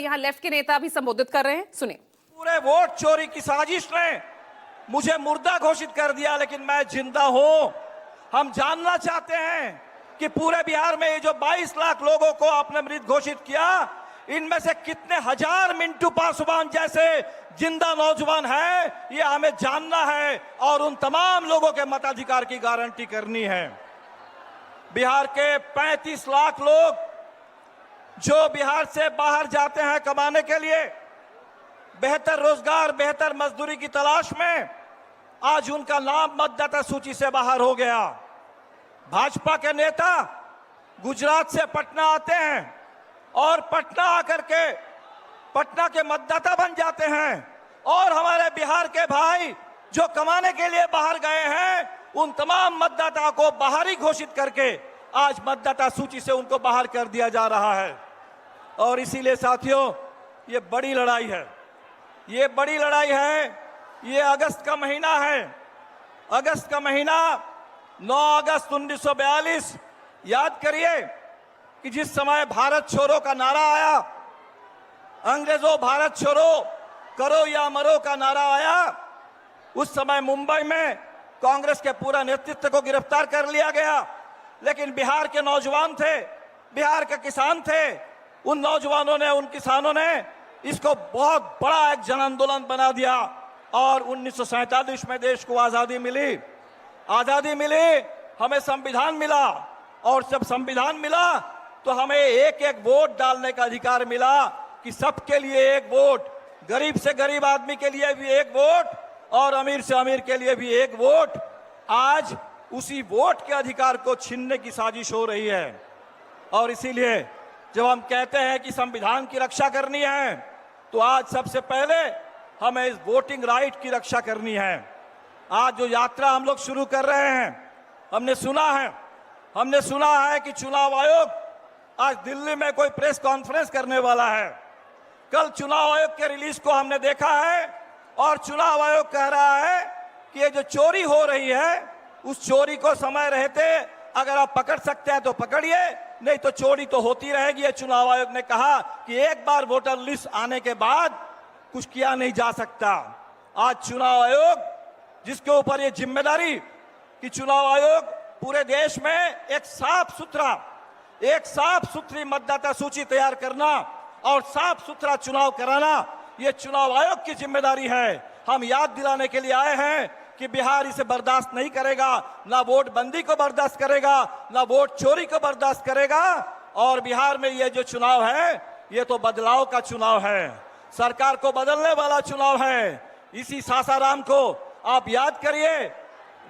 यहाँ लेफ्ट के नेता भी संबोधित कर रहे हैं, सुने। पूरे वोट चोरी की साजिश ने मुझे मुर्दा घोषित कर दिया, लेकिन मैं जिंदा हूं। हम जानना चाहते हैं कि पूरे बिहार में ये जो 22 लाख लोगों को आपने मृत घोषित किया, इनमें से कितने हजार मिंटू पासवान जैसे जिंदा नौजवान हैं, ये हमें जानना है और उन तमाम लोगों के मताधिकार की गारंटी करनी है। बिहार के 35 लाख लोग जो बिहार से बाहर जाते हैं कमाने के लिए, बेहतर रोजगार, बेहतर मजदूरी की तलाश में, आज उनका नाम मतदाता सूची से बाहर हो गया। भाजपा के नेता गुजरात से पटना आते हैं और पटना आकर के पटना के मतदाता बन जाते हैं, और हमारे बिहार के भाई जो कमाने के लिए बाहर गए हैं, उन तमाम मतदाता को बाहरी घोषित करके आज मतदाता सूची से उनको बाहर कर दिया जा रहा है। और इसीलिए साथियों, ये बड़ी लड़ाई है, ये बड़ी लड़ाई है। ये अगस्त का महीना है, अगस्त का महीना, 9 अगस्त 1942। याद करिए कि जिस समय भारत छोड़ो का नारा आया, अंग्रेजों भारत छोड़ो करो या मरो का नारा आया, उस समय मुंबई में कांग्रेस के पूरा नेतृत्व को गिरफ्तार कर लिया गया। लेकिन बिहार के नौजवान थे, बिहार के किसान थे, उन नौजवानों ने, उन किसानों ने इसको बहुत बड़ा एक जन आंदोलन बना दिया और 1947 में देश को आजादी मिली। आजादी मिली, हमें संविधान मिला, और जब संविधान मिला तो हमें एक एक वोट डालने का अधिकार मिला कि सबके लिए एक वोट, गरीब से गरीब आदमी के लिए भी एक वोट और अमीर से अमीर के लिए भी एक वोट। आज उसी वोट के अधिकार को छीनने की साजिश हो रही है। और इसीलिए जब हम कहते हैं कि संविधान की रक्षा करनी है, तो आज सबसे पहले हमें इस वोटिंग राइट की रक्षा करनी है। आज जो यात्रा हम लोग शुरू कर रहे हैं, हमने सुना है कि चुनाव आयोग आज दिल्ली में कोई प्रेस कॉन्फ्रेंस करने वाला है। कल चुनाव आयोग के रिलीज को हमने देखा है और चुनाव आयोग कह रहा है कि ये जो चोरी हो रही है, उस चोरी को समय रहते अगर आप पकड़ सकते हैं तो पकड़िए, नहीं तो चोरी तो होती रहेगी। ये चुनाव आयोग ने कहा कि एक बार वोटर लिस्ट आने के बाद कुछ किया नहीं जा सकता। आज चुनाव आयोग, जिसके ऊपर ये जिम्मेदारी कि चुनाव आयोग पूरे देश में एक साफ सुथरी मतदाता सूची तैयार करना और साफ सुथरा चुनाव कराना, ये चुनाव आयोग की जिम्मेदारी है। हम याद दिलाने के लिए आए हैं कि बिहार इसे बर्दाश्त नहीं करेगा, ना वोट बंदी को बर्दाश्त करेगा, ना वोट चोरी को बर्दाश्त करेगा। और बिहार में ये जो चुनाव है, ये तो बदलाव का चुनाव है, सरकार को बदलने वाला चुनाव है। इसी सासाराम को आप याद करिए,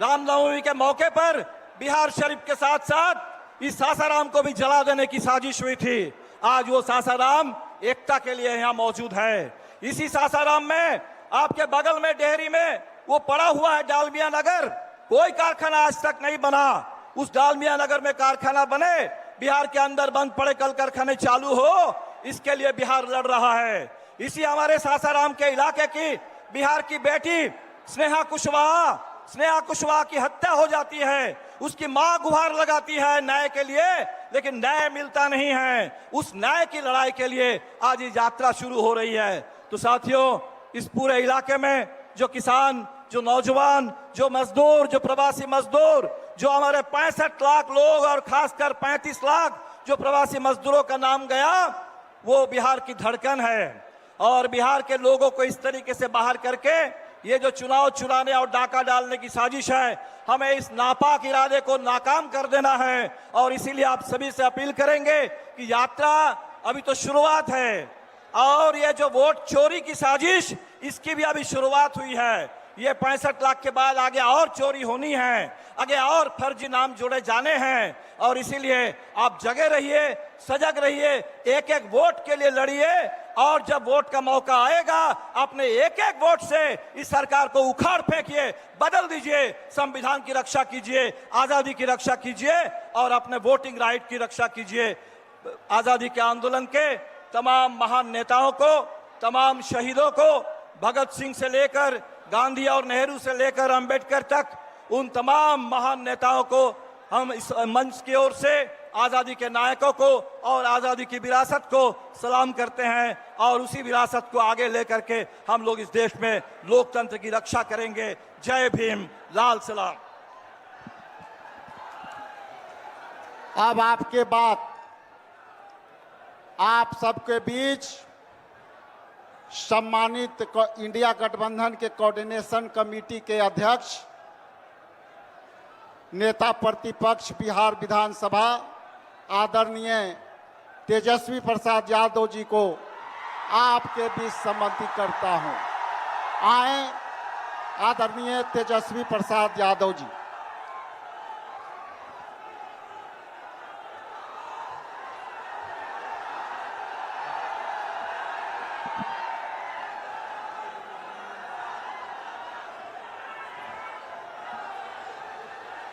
रामनवमी के मौके पर बिहार शरीफ के साथ साथ इस सासाराम को भी जला देने की साजिश हुई थी। आज वो सासाराम एकता के लिए यहाँ मौजूद है। इसी सासाराम में आपके बगल में डेहरी में वो पड़ा हुआ है डालमिया नगर, कोई कारखाना आज तक नहीं बना। उस डालमिया नगर में कारखाना बने, बिहार के अंदर बंद पड़े कल कारखाने चालू हो, इसके लिए बिहार लड़ रहा है। इसी हमारे सासाराम के इलाके की बिहार की बेटी स्नेहा कुशवाहा की हत्या हो जाती है। उसकी मां गुहार लगाती है न्याय के लिए, लेकिन न्याय मिलता नहीं है। उस न्याय की लड़ाई के लिए आज ये यात्रा शुरू हो रही है। तो साथियों, इस पूरे इलाके में जो किसान, जो नौजवान, जो मजदूर, जो प्रवासी मजदूर, जो हमारे 65 लाख लोग और खासकर 35 लाख जो प्रवासी मजदूरों का नाम गया, वो बिहार की धड़कन है। और बिहार के लोगों को इस तरीके से बाहर करके ये जो चुनाव चुराने और डाका डालने की साजिश है, हमें इस नापाक इरादे को नाकाम कर देना है। और इसीलिए आप सभी से अपील करेंगे कि यात्रा अभी तो शुरुआत है, और ये जो वोट चोरी की साजिश, इसकी भी अभी शुरुआत हुई है। ये 65 लाख के बाद आगे और चोरी होनी है, आगे और फर्जी नाम जोड़े जाने हैं। और इसीलिए आप जगे रहिए, सजग रहिए, एक एक वोट के लिए लड़िए, और जब वोट का मौका आएगा, अपने एक एक वोट से इस सरकार को उखाड़ फेंकिए, बदल दीजिए, संविधान की रक्षा कीजिए, आजादी की रक्षा कीजिए और अपने वोटिंग राइट की रक्षा कीजिए। आजादी के आंदोलन के तमाम महान नेताओं को, तमाम शहीदों को, भगत सिंह से लेकर गांधी और नेहरू से लेकर अंबेडकर तक, उन तमाम महान नेताओं को हम इस मंच की ओर से आजादी के नायकों को और आजादी की विरासत को सलाम करते हैं और उसी विरासत को आगे लेकर के हम लोग इस देश में लोकतंत्र की रक्षा करेंगे। जय भीम, लाल सलाम। अब आपके बाद आप सबके बीच सम्मानित इंडिया गठबंधन के कोऑर्डिनेशन कमेटी के अध्यक्ष, नेता प्रतिपक्ष बिहार विधानसभा आदरणीय तेजस्वी प्रसाद यादव जी को आपके बीच सम्मानित करता हूं। आए आदरणीय तेजस्वी प्रसाद यादव जी।